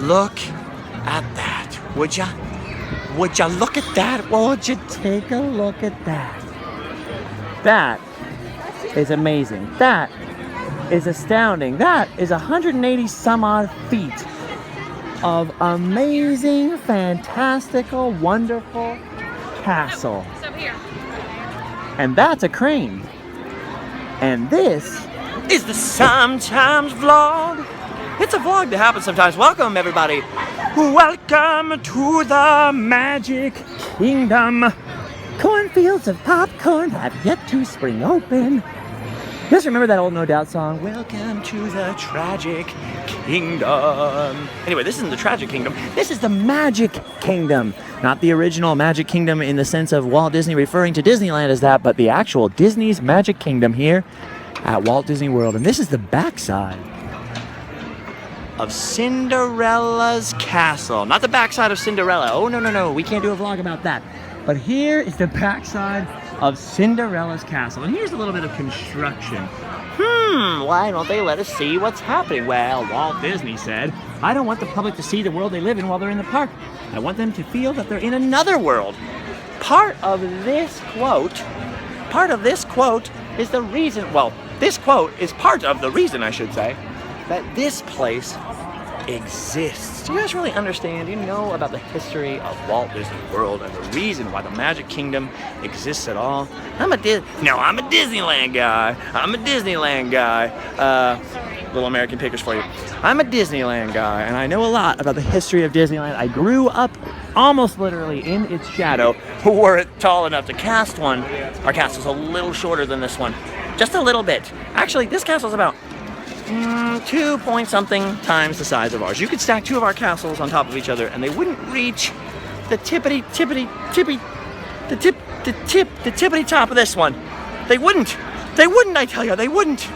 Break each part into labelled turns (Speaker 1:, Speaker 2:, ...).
Speaker 1: Look at that, would ya? Would ya look at that? Would you take a look at that? That is amazing. That is astounding. That is 180 some odd feet of amazing, fantastical, wonderful castle. And that's a crane. And this is the Sometimes Vlog. It's a vlog that happens sometimes. Welcome, everybody. Welcome to the Magic Kingdom. Cornfields of popcorn have yet to spring open. You guys remember that old No Doubt song? Welcome to the Tragic Kingdom. Anyway, this isn't the Tragic Kingdom. This is the Magic Kingdom. Not the original Magic Kingdom in the sense of Walt Disney referring to Disneyland as that, but the actual Disney's Magic Kingdom here at Walt Disney World. And this is the backside of Cinderella's castle. Not the backside of Cinderella. Oh, no. We can't do a vlog about that. But here is the backside of Cinderella's castle. And here's a little bit of construction. Why don't they let us see what's happening? Well, Walt Disney said, I don't want the public to see the world they live in while they're in the park. I want them to feel that they're in another world. Part of this quote is the reason, well, this quote is part of the reason, I should say, that this place exists. Do you guys really understand? Do you know about the history of Walt Disney World and the reason why the Magic Kingdom exists at all? I'm a Disneyland guy. Little American Pickers for you. I'm a Disneyland guy, and I know a lot about the history of Disneyland. I grew up almost literally in its shadow. Were it tall enough to cast one, our castle's a little shorter than this one. Just a little bit. Actually, this castle's about 2 point something times the size of ours. You could stack two of our castles on top of each other and they wouldn't reach the tippity top of this one. They wouldn't, I tell you, they wouldn't.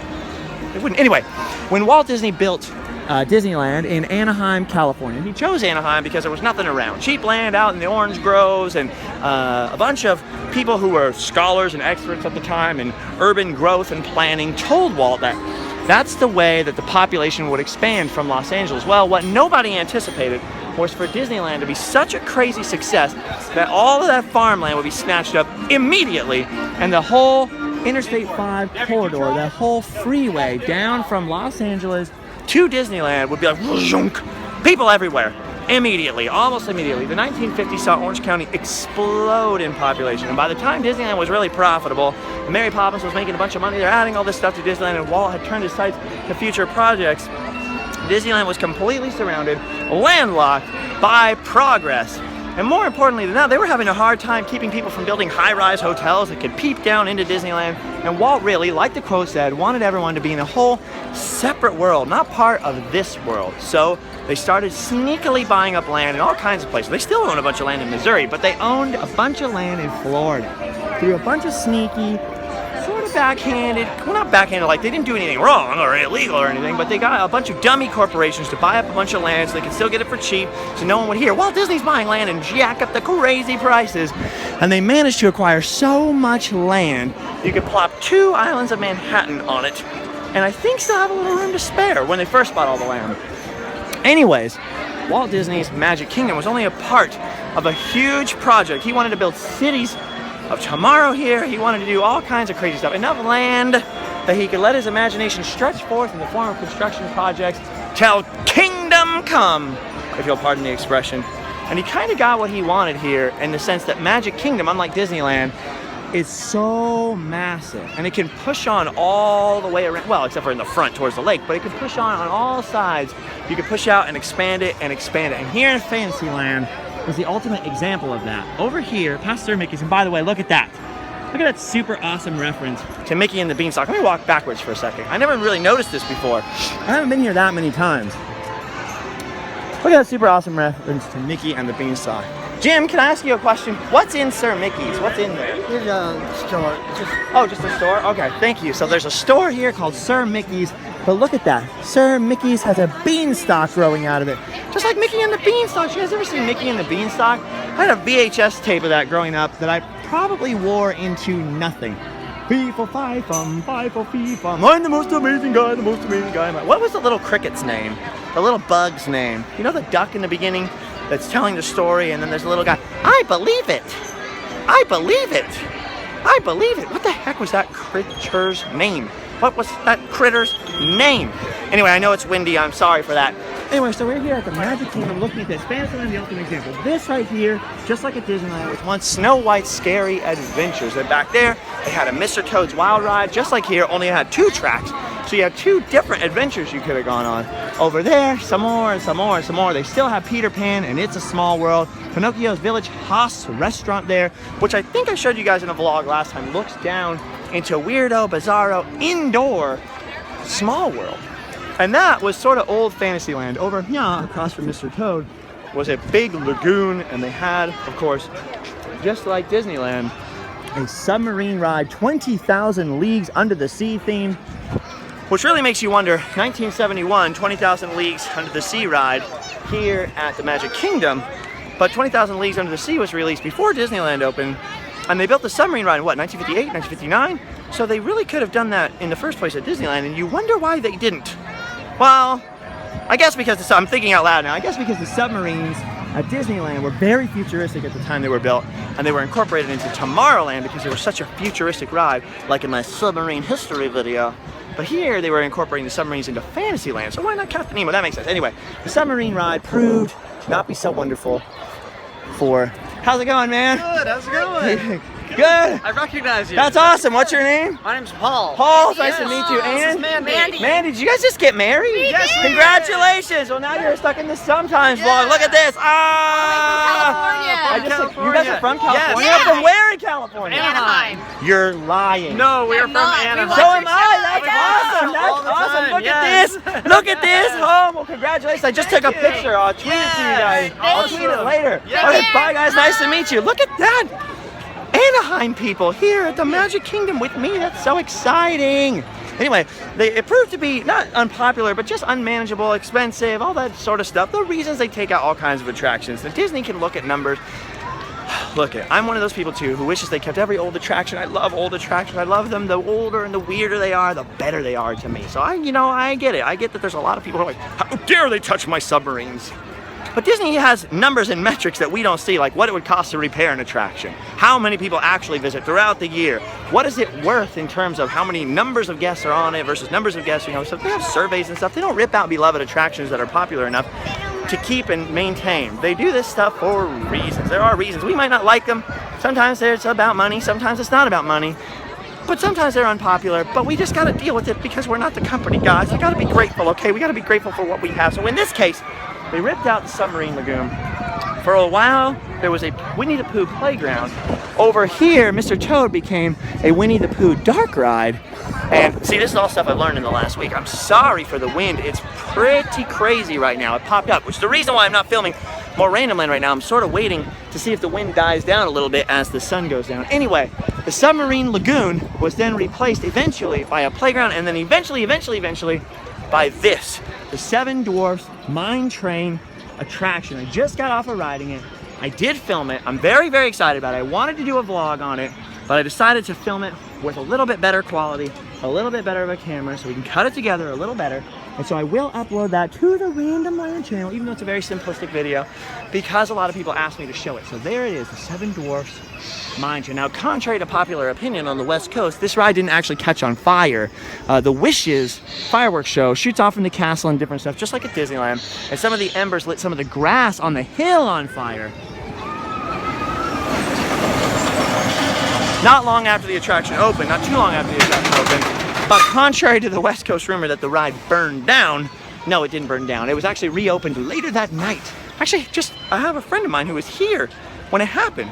Speaker 1: Anyway, when Walt Disney built Disneyland in Anaheim, California, he chose Anaheim because there was nothing around. Cheap land out in the orange groves, and a bunch of people who were scholars and experts at the time in urban growth and planning told Walt that that's the way that the population would expand from Los Angeles. Well, what nobody anticipated was for Disneyland to be such a crazy success that all of that farmland would be snatched up immediately, and the whole Interstate 5 corridor, that whole freeway down from Los Angeles to Disneyland would be like, people everywhere. Immediately, almost immediately. The 1950s saw Orange County explode in population, and by the time Disneyland was really profitable, Mary Poppins was making a bunch of money, they're adding all this stuff to Disneyland, and Walt had turned his sights to future projects. Disneyland was completely surrounded, landlocked by progress. And more importantly than that, they were having a hard time keeping people from building high-rise hotels that could peep down into Disneyland. And Walt really, like the quote said, wanted everyone to be in a whole separate world, not part of this world. So they started sneakily buying up land in all kinds of places. They still own a bunch of land in Missouri, but they owned a bunch of land in Florida through a bunch of sneaky, sort of backhanded, well, not backhanded, like they didn't do anything wrong or illegal or anything, but they got a bunch of dummy corporations to buy up a bunch of land so they could still get it for cheap, so no one would hear Walt Disney's buying land and jack up the crazy prices. And they managed to acquire so much land, you could plop 2 islands of Manhattan on it, and I think still have a little room to spare when they first bought all the land. Anyways, Walt Disney's Magic Kingdom was only a part of a huge project. He wanted to build cities of tomorrow here. He wanted to do all kinds of crazy stuff. Enough land that he could let his imagination stretch forth in the form of construction projects till kingdom come, if you'll pardon the expression. And he kind of got what he wanted here in the sense that Magic Kingdom, unlike Disneyland, is so massive, and it can push on all the way around, well, except for in the front towards the lake, but it can push on all sides. You can push out and expand it and expand it. And here in Fantasyland is the ultimate example of that. Over here, past Sir Mickey's, and by the way, look at that. Look at that super awesome reference to Mickey and the Beanstalk. Let me walk backwards for a second. I never really noticed this before. I haven't been here that many times. Look at that super awesome reference to Mickey and the Beanstalk. Jim, can I ask you a question? What's in Sir Mickey's? What's in there?
Speaker 2: It's a store.
Speaker 1: Just a store? Okay, thank you. So there's a store here called Sir Mickey's, but look at that. Sir Mickey's has a beanstalk growing out of it. Just like Mickey and the Beanstalk. You guys ever seen Mickey and the Beanstalk? I had a VHS tape of that growing up that I probably wore into nothing. Fee-fo-fi-fum, fi-fo-fee-fum. I'm the most amazing guy, What was the little cricket's name? the little bug's name. You know the duck in the beginning that's telling the story, and then there's a little guy. I believe it. I believe it. I believe it. What the heck was that creature's name? What was that critter's name? Anyway, I know it's windy. I'm sorry for that. Anyway, so we're here at the Magic Kingdom looking at this. Fantasyland, the ultimate example. This right here, just like at Disneyland, was once Snow White's Scary Adventures. And back there, they had a Mr. Toad's Wild Ride, just like here, only it had 2 tracks. So you had 2 different adventures you could have gone on. Over there, some more, and some more, and some more. They still have Peter Pan and It's a Small World. Pinocchio's Village Haas restaurant there, which I think I showed you guys in a vlog last time, looks down into Weirdo, Bizarro, Indoor, Small World. And that was sort of old Fantasyland. Over here, across from Mr. Toad, was a big lagoon, and they had, of course, just like Disneyland, a submarine ride, 20,000 Leagues Under the Sea theme, which really makes you wonder, 1971, 20,000 Leagues Under the Sea ride here at the Magic Kingdom, but 20,000 Leagues Under the Sea was released before Disneyland opened, and they built the submarine ride in what, 1958, 1959? So they really could have done that in the first place at Disneyland, and you wonder why they didn't. Well, I guess because I'm thinking out loud now. I guess because the submarines at Disneyland were very futuristic at the time they were built, and they were incorporated into Tomorrowland because they were such a futuristic ride, like in my submarine history video. But here they were incorporating the submarines into Fantasyland, so why not Captain Nemo? That makes sense. Anyway, the submarine ride proved to not be so wonderful for... How's it going, man?
Speaker 2: Good, how's it going?
Speaker 1: Good.
Speaker 2: I recognize you.
Speaker 1: That's awesome. What's your name?
Speaker 2: My name's Paul.
Speaker 1: Paul, nice to meet you.
Speaker 2: This is
Speaker 1: And
Speaker 2: Mandy.
Speaker 1: Mandy, did you guys just get married?
Speaker 2: Yes, we
Speaker 1: Congratulations. Well, now you're stuck in the sometimes vlog. Look at this.
Speaker 3: California.
Speaker 1: You guys are from California?
Speaker 2: Yes.
Speaker 1: From where in California?
Speaker 3: Anaheim.
Speaker 1: You're lying.
Speaker 2: No, we are from
Speaker 3: not.
Speaker 2: Anaheim.
Speaker 1: So am I. That's
Speaker 2: Yeah.
Speaker 1: awesome. That's
Speaker 2: All the
Speaker 1: awesome.
Speaker 2: time,
Speaker 1: Look
Speaker 2: yes.
Speaker 1: at this. Look at this. Oh, well, congratulations. I just took a picture. I'll tweet it to you guys. I'll tweet it later.
Speaker 2: Yes.
Speaker 1: Okay, bye, guys. Nice to meet you. Look at that. Anaheim people here at the Magic Kingdom with me. That's so exciting. Anyway, it proved to be not unpopular, but just unmanageable, expensive, all that sort of stuff. The reasons they take out all kinds of attractions. The Disney can look at numbers. Look, I'm one of those people too who wishes they kept every old attraction. I love old attractions. I love them. The older and the weirder they are, the better they are to me. So I get it. I get that there's a lot of people who are like, how dare they touch my submarines? But Disney has numbers and metrics that we don't see, like what it would cost to repair an attraction, how many people actually visit throughout the year, what is it worth in terms of how many numbers of guests are on it versus numbers of guests, so they have surveys and stuff. They don't rip out beloved attractions that are popular enough to keep and maintain. They do this stuff for reasons. There are reasons. We might not like them. Sometimes it's about money, sometimes it's not about money. But sometimes they're unpopular, but we just gotta deal with it because we're not the company, guys. We gotta be grateful, okay? We gotta be grateful for what we have. So in this case, they ripped out the submarine lagoon. For a while, there was a Winnie the Pooh playground. Over here, Mr. Toad became a Winnie the Pooh dark ride. And see, this is all stuff I've learned in the last week. I'm sorry for the wind. It's pretty crazy right now. It popped up, which is the reason why I'm not filming more Random Land right now. I'm sort of waiting to see if the wind dies down a little bit as the sun goes down. Anyway, the submarine lagoon was then replaced eventually by a playground, and then eventually by this, the Seven Dwarfs Mine Train attraction. I just got off of riding it. I did film it. I'm very, very excited about it. I wanted to do a vlog on it, but I decided to film it with a little bit better quality, a little bit better of a camera, so we can cut it together a little better. And so I will upload that to the Random Land channel, even though it's a very simplistic video, because a lot of people asked me to show it. So there it is, the Seven Dwarfs Mine Train. Now, contrary to popular opinion on the West Coast, this ride didn't actually catch on fire. The Wishes fireworks show shoots off from the castle and different stuff, just like at Disneyland. And some of the embers lit some of the grass on the hill on fire. Not long after the attraction opened, not too long after the attraction opened, but contrary to the West Coast rumor that the ride burned down, no, it didn't burn down. It was actually reopened later that night. Actually, I have a friend of mine who was here when it happened,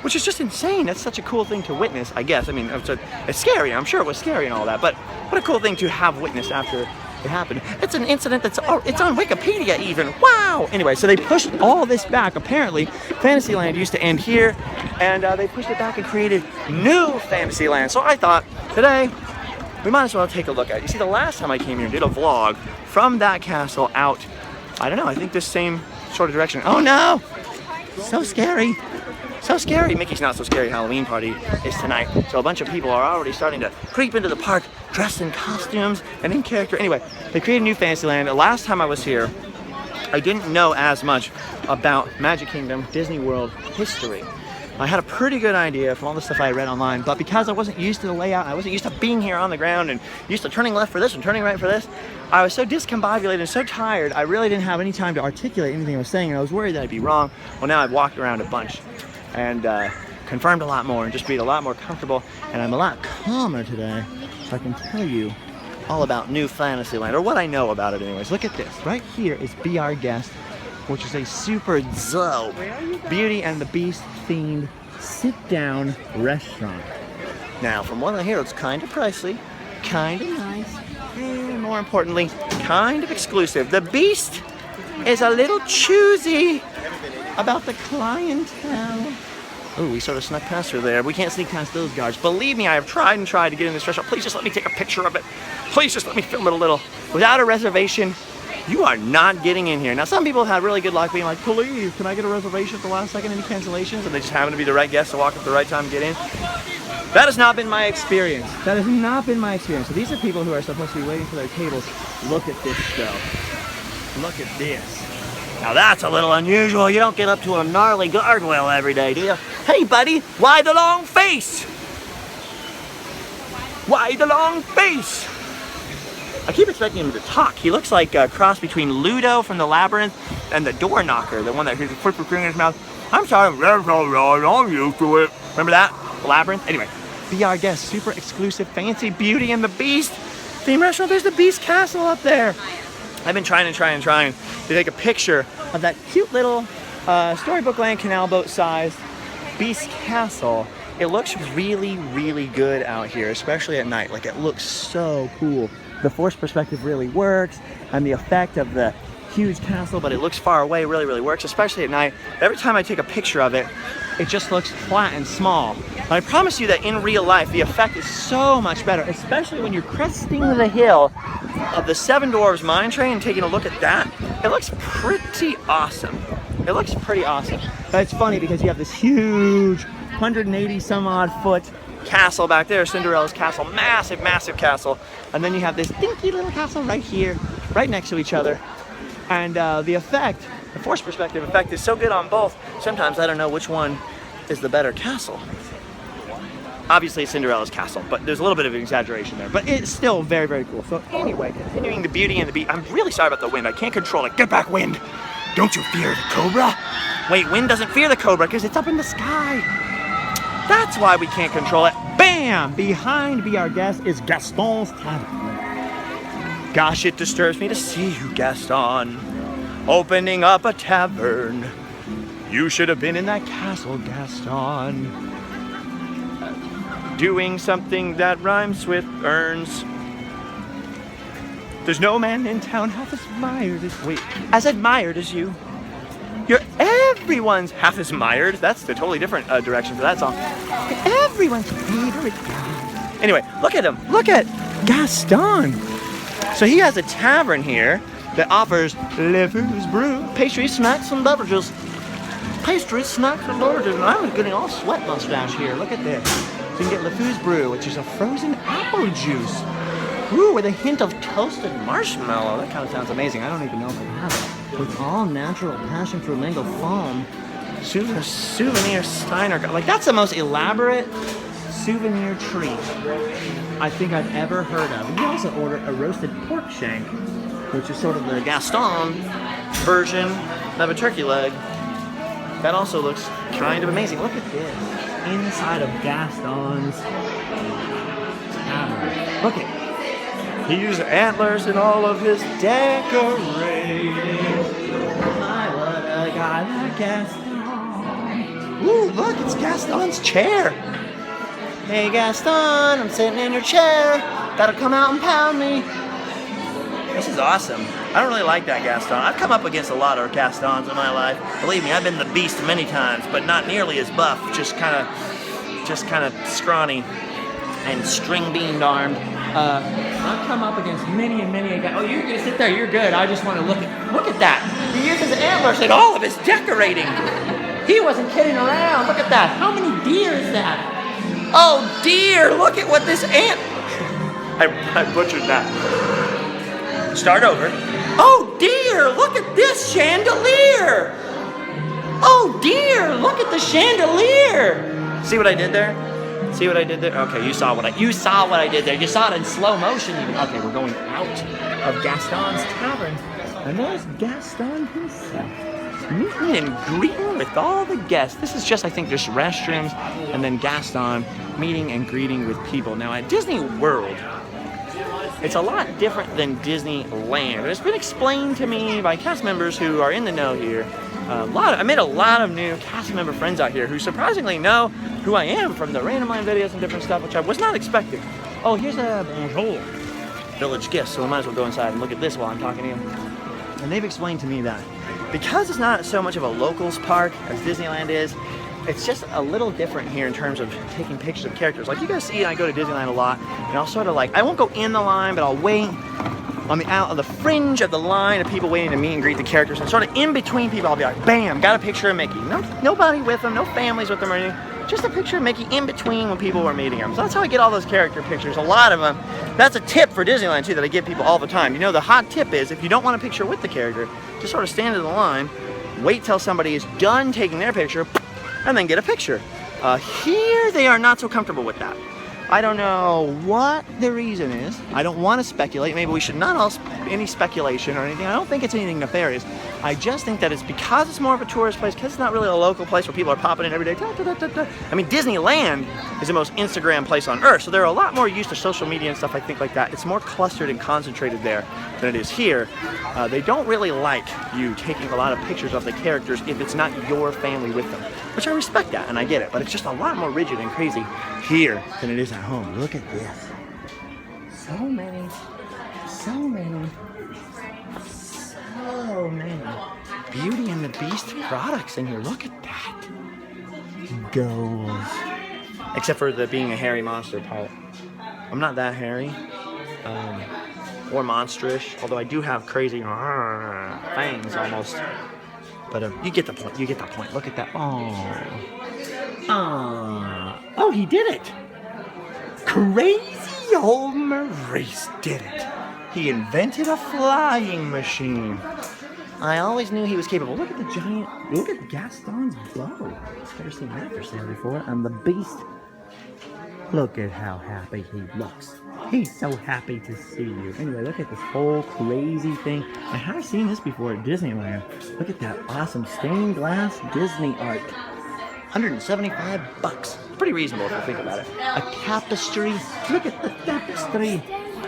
Speaker 1: which is just insane. That's such a cool thing to witness, I guess. I mean, it's scary. I'm sure it was scary and all that, but what a cool thing to have witnessed after it happened. It's an incident it's on Wikipedia even. Wow! Anyway, so they pushed all this back. Apparently, Fantasyland used to end here, and they pushed it back and created new Fantasyland. So I thought, today, we might as well take a look at it. You see, the last time I came here and did a vlog from that castle out, I don't know, I think this same sort of direction. Oh no! So scary. So scary. Mickey's Not So Scary Halloween party is tonight. So a bunch of people are already starting to creep into the park dressed in costumes and in character. Anyway, They created a new Fantasyland. The last time I was here, I didn't know as much about Magic Kingdom, Disney World history. I had a pretty good idea from all the stuff I read online, but because I wasn't used to the layout, I wasn't used to being here on the ground and used to turning left for this and turning right for this, I was so discombobulated and so tired, I really didn't have any time to articulate anything I was saying, and I was worried that I'd be wrong. Well, now I've walked around a bunch and confirmed a lot more and just be a lot more comfortable, and I'm a lot calmer today, so I can tell you all about New Fantasyland, or what I know about it anyways. Look at this. Right here is Be Our Guest, which is a super dope Beauty and the Beast themed sit-down restaurant. Now, from what I hear, it's kind of pricey, kind of nice, and more importantly, kind of exclusive. The Beast is a little choosy about the clientele. Oh, we sort of snuck past her there. We can't sneak past those guards. Believe me, I have tried and tried to get in this restaurant. Please just let me take a picture of it. Please just let me film it a little. Without a reservation, you are not getting in here. Now, some people have had really good luck being like, please, can I get a reservation at the last second? Any cancellations? And they just happen to be the right guests to walk up at the right time and get in. That has not been my experience. That has not been my experience. So these are people who are supposed to be waiting for their tables. Look at this, though. Look at this. Now that's a little unusual. You don't get up to a gnarly gargoyle every day, do you? Hey, buddy, why the long face? Why the long face? I keep expecting him to talk. He looks like a cross between Ludo from the Labyrinth and the door knocker, the one that has a flipper finger in his mouth. I'm sorry, I'm used to it. Remember that? The Labyrinth? Anyway, Be Our Guest, super exclusive, fancy Beauty and the Beast theme restaurant. There's the Beast Castle up there. I've been trying to take a picture of that cute little Storybook Land canal boat sized Beast Castle. It looks really, really good out here, especially at night. Like, it looks so cool. The forced perspective really works, and the effect of the huge castle, but it looks far away, really, really works, especially at night. Every time I take a picture of it, it just looks flat and small. And I promise you that in real life, the effect is so much better, especially when you're cresting the hill of the Seven Dwarfs mine train and taking a look at that. It looks pretty awesome. It looks pretty awesome. But it's funny because you have this huge 180 some odd foot castle back there, Cinderella's castle, massive, massive castle. And then you have this dinky little castle right here, right next to each other. And the effect, the forced perspective effect is so good on both, sometimes I don't know which one is the better castle. Obviously it's Cinderella's castle, but there's a little bit of an exaggeration there. But it's still very, very cool. So anyway, continuing the Beauty and the Beast. I'm really sorry about the wind. I can't control it. Get back, wind. Don't you fear the cobra? Wait, wind doesn't fear the cobra because it's up in the sky. That's why we can't control it. Bam! Behind Be Our Guest is Gaston's tavern. Gosh, it disturbs me to see you, Gaston, opening up a tavern. You should have been in that castle, Gaston. Doing something that rhymes with earns. There's no man in town half as admired as you. You're everyone's half as admired. That's the totally different direction for that song. Everyone's favorite guy. Anyway, look at him. Look at Gaston. So he has a tavern here that offers Lefou's brew, pastries, snacks, and beverages. Pastries, snacks, and beverages. And I'm getting all sweat mustache here. Look at this. So you can get Lefou's brew, which is a frozen apple juice. Ooh, with a hint of toasted marshmallow. That kind of sounds amazing. I don't even know if I have it. With all natural passion fruit mango foam. Souvenir Steiner. Like, that's the most elaborate souvenir treat I think I've ever heard of. And you also order a roasted pork shank, which is sort of the Gaston version of a turkey leg. That also looks kind of amazing. Look at this. Inside of Gaston's tavern. Look at he used antlers in all of his decorating. My, what a guy like Gaston. Ooh, look, it's Gaston's chair. Hey, Gaston, I'm sitting in your chair. Gotta come out and pound me. This is awesome. I don't really like that Gaston. I've come up against a lot of Gastons in my life. Believe me, I've been the Beast many times, but not nearly as buff. Just kind of scrawny and string bean armed. I've come up against many and many a guy. Oh, you're gonna sit there. You're good. I just want to look at that. He uses antlers in all of his decorating. He wasn't kidding around. Look at that. How many deer is that? Oh dear! Look at what this ant. I butchered that. Start over. Oh dear, look at this chandelier. Oh dear, look at the chandelier. See what I did there? See what I did there? Okay, you saw what I did there. You saw it in slow motion even. Okay, we're going out of Gaston's tavern. And there's Gaston himself. Meeting and greeting with all the guests. This is just, I think, just restrooms, and then Gaston meeting and greeting with people. Now at Disney World, it's a lot different than Disneyland. It's been explained to me by cast members who are in the know here. I made a lot of new cast member friends out here who surprisingly know who I am from the Random Line videos and different stuff, which I was not expecting. Oh, here's a bonjour village gift, so we might as well go inside and look at this while I'm talking to you. And they've explained to me that because it's not so much of a locals park as Disneyland is, it's just a little different here in terms of taking pictures of characters. Like you guys see, I go to Disneyland a lot, and I'll sort of like, I won't go in the line, but I'll wait on the fringe of the line of people waiting to meet and greet the characters, and sort of in between people, I'll be like, bam, got a picture of Mickey. Nobody with them, no families with them or anything. Just a picture of Mickey in between when people were meeting him. So that's how I get all those character pictures, a lot of them. That's a tip for Disneyland too that I give people all the time. You know, the hot tip is if you don't want a picture with the character, just sort of stand in the line, wait till somebody is done taking their picture, and then get a picture. Here they are not so comfortable with that. I don't know what the reason is. I don't want to speculate. Maybe we should not all any speculation or anything. I don't think it's anything nefarious. I just think that it's because it's more of a tourist place, because it's not really a local place where people are popping in every day. I mean, Disneyland is the most Instagram place on earth, so they're a lot more used to social media and stuff, I think, like that. It's more clustered and concentrated there than it is here. They don't really like you taking a lot of pictures of the characters if it's not your family with them, which I respect that and I get it, but it's just a lot more rigid and crazy here than it is at home. Look at this. So many Beauty and the Beast products in here. Look at that. Goals. Except for the being a hairy monster part. I'm not that hairy. Or monsterish. Although I do have crazy fangs almost. But you get the point. You get the point. Look at that. Oh, he did it. Crazy old Maurice did it. He invented a flying machine. I always knew he was capable. Look at the giant, look at Gaston's bow. Never seen that for sale before. And the Beast, look at how happy he looks. He's so happy to see you. Anyway, look at this whole crazy thing. I have seen this before at Disneyland. Look at that awesome stained glass Disney art. $175. Pretty reasonable if you think about it. A tapestry. Look at the tapestry.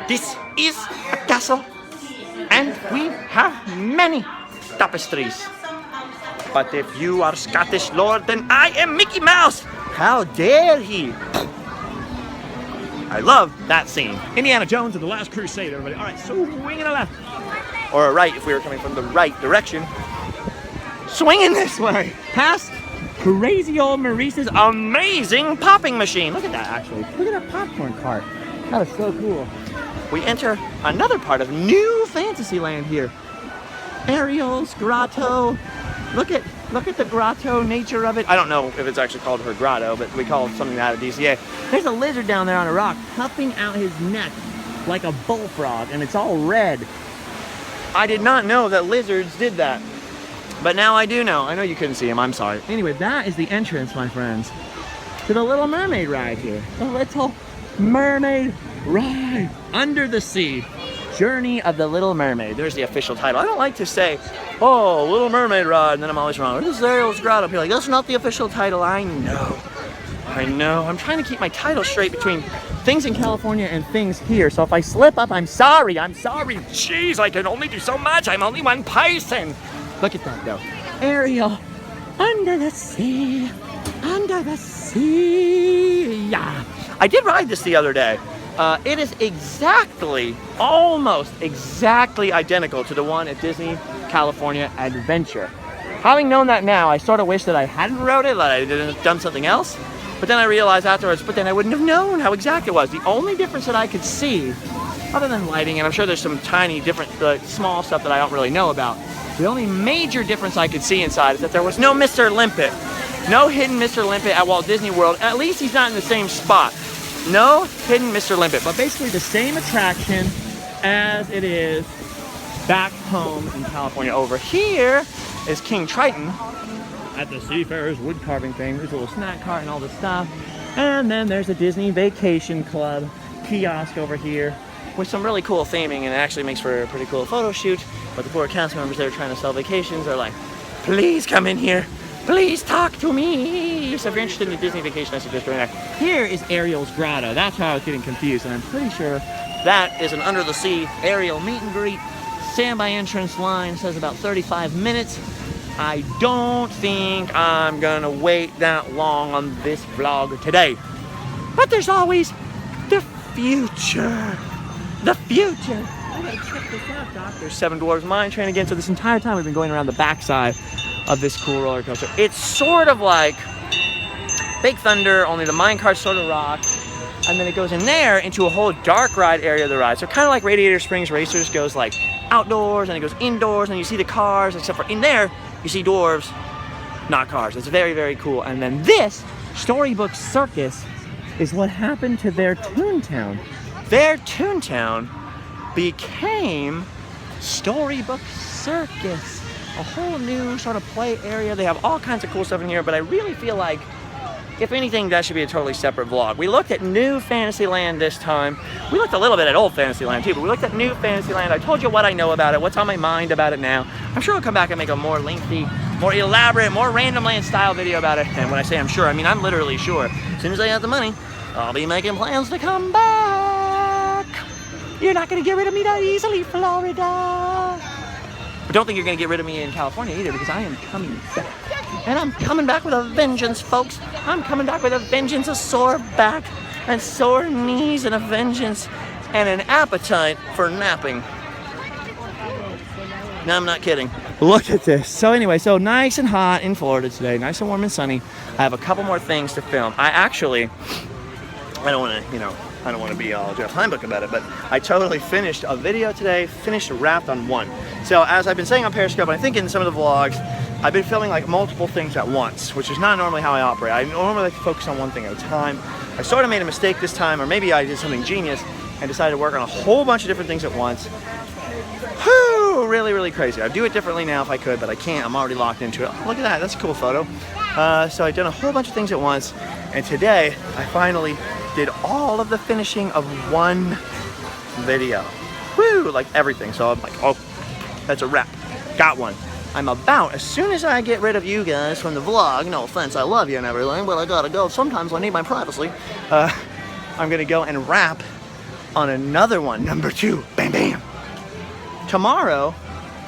Speaker 1: This is a castle, and we have many tapestries. But if you are Scottish Lord, then I am Mickey Mouse. How dare he? I love that scene. Indiana Jones and the Last Crusade, everybody. All right, swinging a left. Or a right if we were coming from the right direction. Swinging this way. Past crazy old Maurice's amazing popping machine. Look at that, actually. Look at that popcorn cart. That is so cool. We enter another part of new Fantasyland here. Ariel's grotto. Look at the grotto nature of it. I don't know if it's actually called her grotto, but we call it something out of DCA. There's a lizard down there on a rock, puffing out his neck like a bullfrog, and it's all red. I did not know that lizards did that, but now I do know. I know you couldn't see him, I'm sorry. Anyway, that is the entrance, my friends, to the Little Mermaid ride here. The Little Mermaid ride under the sea. Journey of the Little Mermaid. There's the official title. I don't like to say, oh, Little Mermaid ride, and then I'm always wrong. This is Ariel's grotto. People are like, that's not the official title. I know. I'm trying to keep my title straight between things in California and things here. So if I slip up, I'm sorry. Jeez, I can only do so much. I'm only one person. Look at that, though. Ariel, under the sea, under the sea. Yeah. I did ride this the other day. It is almost exactly identical to the one at Disney California Adventure. Having known that now, I sort of wish that I hadn't rode it, that I had done something else. But then I realized afterwards, but then I wouldn't have known how exact it was. The only difference that I could see, other than lighting, and I'm sure there's some tiny different, small stuff that I don't really know about. The only major difference I could see inside is that there was no Mr. Limpet. No hidden Mr. Limpet at Walt Disney World. At least he's not in the same spot. No hidden Mr. Limpet, but basically the same attraction as it is back home in California. Over here is King Triton at the Seafarers wood carving thing. There's a little snack cart and all this stuff. And then there's a Disney Vacation Club kiosk over here with some really cool theming, and it actually makes for a pretty cool photo shoot. But the poor cast members that are trying to sell vacations are like, please come in here. Please talk to me. So if you're interested in the Disney Vacation, I suggest doing that. Here is Ariel's Grotto. That's how I was getting confused, and I'm pretty sure that is an under the sea Ariel meet and greet. Standby entrance line says about 35 minutes. I don't think I'm gonna wait that long on this vlog today. But there's always the future. The future. I gotta check this out, Doc. There's Seven Dwarfs Mine Train again. So this entire time we've been going around the backside of this cool roller coaster. It's sort of like Big Thunder, only the minecart sort of rock. And then it goes in there into a whole dark ride area of the ride. So kind of like Radiator Springs Racers goes like outdoors and it goes indoors and you see the cars, except for in there, you see dwarves, not cars. It's very, very cool. And then this Storybook Circus is what happened to their Toontown. Their Toontown became Storybook Circus. A whole new sort of play area. They have all kinds of cool stuff in here, but I really feel like, if anything, that should be a totally separate vlog. We looked at New Fantasyland this time. We looked a little bit at Old Fantasyland too, but we looked at New Fantasyland. I told you what I know about it, what's on my mind about it now. I'm sure I'll come back and make a more lengthy, more elaborate, more Random Land style video about it. And when I say I'm sure, I mean I'm literally sure. As soon as I have the money, I'll be making plans to come back. You're not gonna get rid of me that easily, Florida. But don't think you're gonna get rid of me in California either, because I am coming back. And I'm coming back with a vengeance, folks. I'm coming back with a vengeance, a sore back and sore knees, and a vengeance and an appetite for napping. No, I'm not kidding. Look at this. So anyway, so nice and hot in Florida today, nice and warm and sunny. I have a couple more things to film. I don't want to be all Jeff Heimbuck about it, but I totally finished a video today, wrapped on one. So as I've been saying on Periscope, and I think in some of the vlogs, I've been filming like multiple things at once, which is not normally how I operate. I normally like to focus on one thing at a time. I sort of made a mistake this time, or maybe I did something genius and decided to work on a whole bunch of different things at once. Whew, really, really crazy. I'd do it differently now if I could, but I can't. I'm already locked into it. Oh, look at that, that's a cool photo. So I've done a whole bunch of things at once, and today I finally did all of the finishing of one video. Woo, like everything. So I'm like, oh, that's a wrap. Got one. I'm about, as soon as I get rid of you guys from the vlog, no offense, I love you and everything, but I gotta go. Sometimes I need my privacy. I'm gonna go and wrap on another one, number 2. Bam, bam. Tomorrow,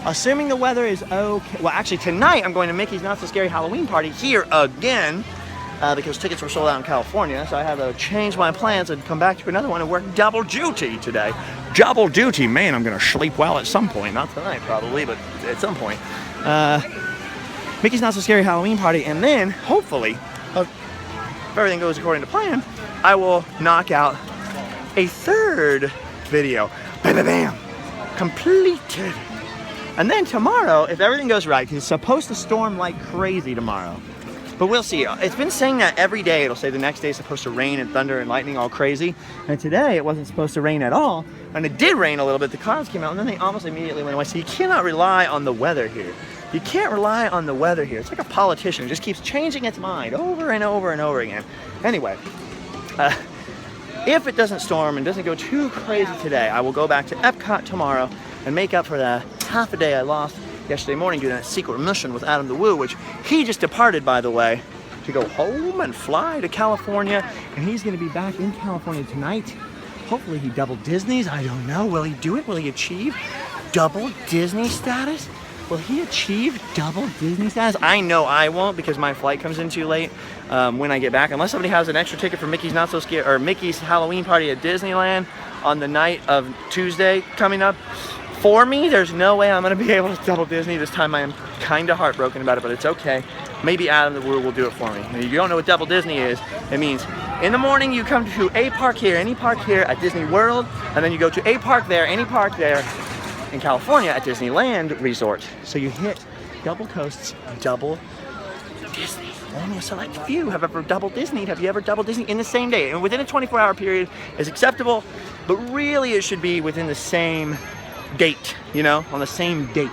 Speaker 1: assuming the weather is okay, well actually tonight I'm going to Mickey's Not So Scary Halloween Party here again, because tickets were sold out in California, so I had to change my plans and come back to another one and work double duty today. Double duty, man, I'm gonna sleep well at some point. Not tonight probably, but at some point. Mickey's Not So Scary Halloween Party, and then hopefully, if everything goes according to plan, I will knock out a 3rd video. Bam, bam, bam. Completed. And then tomorrow, if everything goes right, because it's supposed to storm like crazy tomorrow. But we'll see. It's been saying that every day. It'll say the next day is supposed to rain and thunder and lightning all crazy. And today it wasn't supposed to rain at all. And it did rain a little bit. The clouds came out and then they almost immediately went away. So you cannot rely on the weather here. You can't rely on the weather here. It's like a politician. It just keeps changing its mind over and over and over again. Anyway, if it doesn't storm and doesn't go too crazy today, I will go back to Epcot tomorrow and make up for the half a day I lost yesterday morning doing that secret mission with Adam the Woo, which he just departed, by the way, to go home and fly to California, and he's going to be back in California tonight. Hopefully he double Disney's. I don't know. Will he do it? Will he achieve double Disney status? Will he achieve double Disney status? I know I won't, because my flight comes in too late when I get back, unless somebody has an extra ticket for Mickey's Not So Scary or Mickey's Halloween Party at Disneyland on the night of Tuesday coming up. For me, there's no way I'm gonna be able to double Disney this time. I am kind of heartbroken about it, but it's okay. Maybe Adam the Woo will do it for me. And if you don't know what double Disney is, it means in the morning you come to a park here, any park here at Disney World, and then you go to a park there, any park there in California at Disneyland Resort. So you hit double coasts, double Disney. Only a select few have ever double Disneyed. Have you ever double Disney in the same day? And within a 24-hour period is acceptable, but really it should be within the same date, you know, on the same date.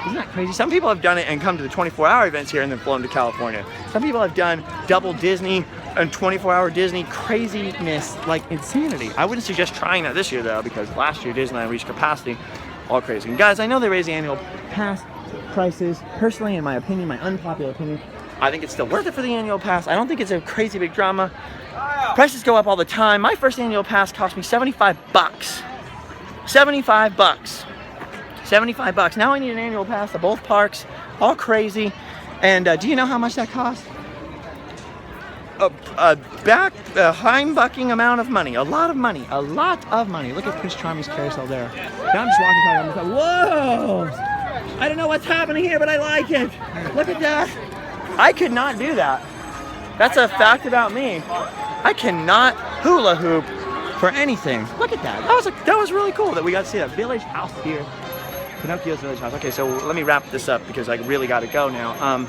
Speaker 1: Isn't that crazy? Some people have done it and come to the 24-hour events here and then flown to California. Some people have done double Disney and 24-hour Disney craziness, like insanity. I wouldn't suggest trying that this year though, because last year Disneyland reached capacity, all crazy. And guys, I know they raised the annual pass prices. Personally, in my opinion, my unpopular opinion, I think it's still worth it for the annual pass. I don't think it's a crazy big drama. Prices go up all the time. My first annual pass cost me 75 bucks. 75 bucks. 75 bucks. Now I need an annual pass to both parks, all crazy. And do you know how much that costs? A Heimbucking amount of money. A lot of money. A lot of money. Look at Prince Charming's carousel there. Now I'm just walking by and I'm like, whoa! I don't know what's happening here, but I like it. Look at that. I could not do that. That's a fact about me. I cannot hula hoop for anything. Look at that. That was really cool that we got to see that village house here. Pinocchio's village house. Okay, so let me wrap this up because I really got to go now.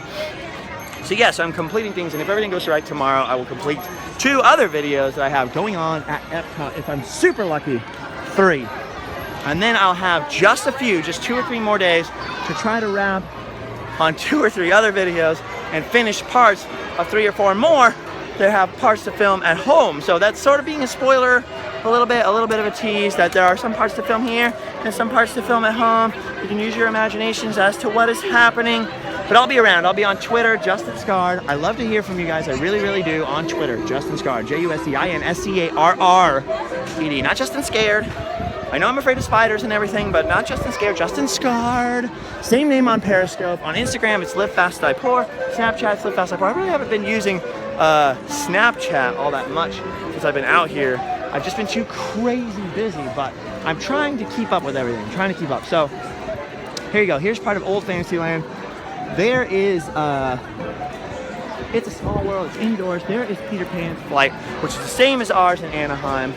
Speaker 1: So yes, I'm completing things, and if everything goes right tomorrow, I will complete 2 other videos that I have going on at Epcot. If I'm super lucky, 3. And then I'll have just 2 or 3 more days to try to wrap on 2 or 3 other videos and finish parts of 3 or 4 more that have parts to film at home. So that's sort of being a spoiler, a little bit of a tease that there are some parts to film here and some parts to film at home. You can use your imaginations as to what is happening. But I'll be around. I'll be on Twitter, Justin Scarred. I love to hear from you guys. I really, really do. On Twitter, Justin Scarred. JUSTINSCARRED. Not Justin Scared. I know I'm afraid of spiders and everything, but not Justin Scared. Justin Scarred. Same name on Periscope. On Instagram, it's Live Fast Die Poor. Snapchat's Live Fast Die Poor. I really haven't been using Snapchat all that much since I've been out here. I've just been too crazy busy, but I'm trying to keep up with everything. I'm trying to keep up. So here you go. Here's part of Old Fantasyland. There is, it's a small world, it's indoors. There is Peter Pan's flight, which is the same as ours in Anaheim,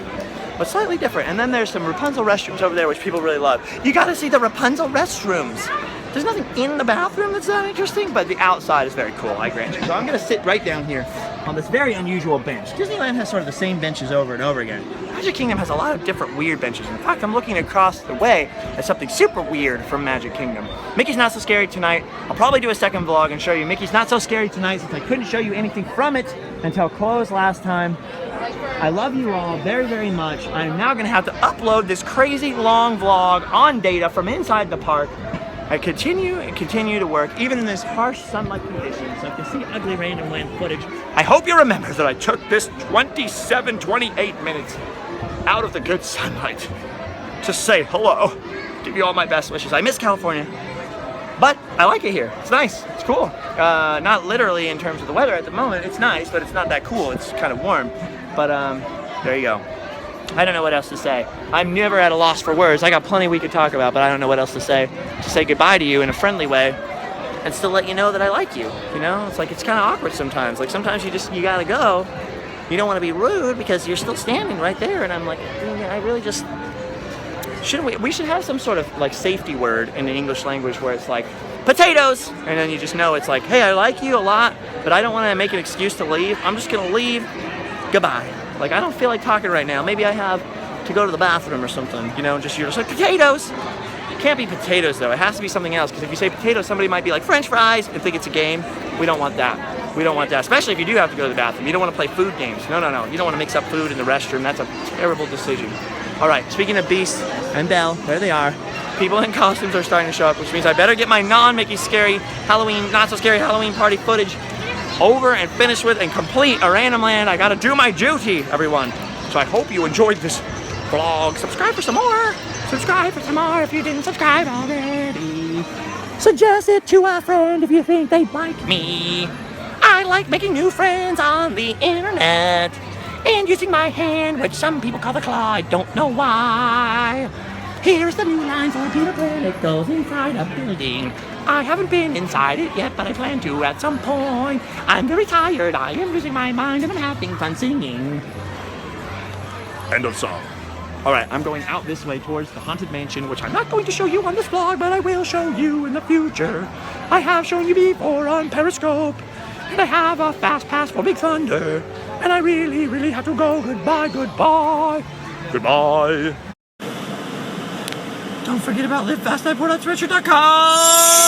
Speaker 1: but slightly different. And then there's some Rapunzel restrooms over there, which people really love. You gotta see the Rapunzel restrooms. There's nothing in the bathroom that's that interesting, but the outside is very cool, I grant you. So I'm gonna sit right down here on this very unusual bench. Disneyland has sort of the same benches over and over again. Magic Kingdom has a lot of different weird benches. In fact, I'm looking across the way at something super weird from Magic Kingdom. Mickey's Not So Scary Tonight. I'll probably do a second vlog and show you Mickey's Not So Scary Tonight since I couldn't show you anything from it until close last time. I love you all very, very much. I'm now gonna have to upload this crazy long vlog on data from inside the park. I continue to work, even in this harsh sunlight condition, so I can see ugly random land footage. I hope you remember that I took this 28 minutes out of the good sunlight to say hello, give you all my best wishes. I miss California, but I like it here. It's nice, it's cool. Not literally in terms of the weather at the moment, it's nice, but it's not that cool, it's kind of warm. But there you go. I don't know what else to say. I'm never at a loss for words. I got plenty we could talk about, but I don't know what else to say. To say goodbye to you in a friendly way and still let you know that I like you. You know, it's like, it's kind of awkward sometimes. Like sometimes you gotta go. You don't want to be rude because you're still standing right there. And I'm like, I really just, we should have some sort of like safety word in the English language where it's like, potatoes! And then you just know it's like, hey, I like you a lot, but I don't want to make an excuse to leave. I'm just gonna leave. Goodbye. Like, I don't feel like talking right now. Maybe I have to go to the bathroom or something, you know, you're just like, potatoes! It can't be potatoes, though. It has to be something else, because if you say potatoes, somebody might be like, French fries, and think it's a game. We don't want that. We don't want that, especially if you do have to go to the bathroom. You don't want to play food games. No. You don't want to mix up food in the restroom. That's a terrible decision. All right, speaking of Beast and Belle, there they are. People in costumes are starting to show up, which means I better get my non-Mickey scary Halloween, not so scary Halloween party footage over and finished with and complete a Random Land. I gotta do my duty, everyone. So I hope you enjoyed this vlog. Subscribe for some more. Subscribe for some more if you didn't subscribe already. Suggest it to a friend if you think they'd like me. I like making new friends on the internet and using my hand, which some people call the claw. I don't know why. Here's the new line for Peter Pan. It goes inside a building. I haven't been inside it yet, but I plan to at some point. I'm very tired. I am losing my mind and I'm having fun singing. End of song. All right, I'm going out this way towards the Haunted Mansion, which I'm not going to show you on this vlog, but I will show you in the future. I have shown you before on Periscope, and I have a fast pass for Big Thunder, and I really, really have to go. Goodbye, goodbye. Goodbye. Don't don't forget about livefastnightport.spreadshirt.com.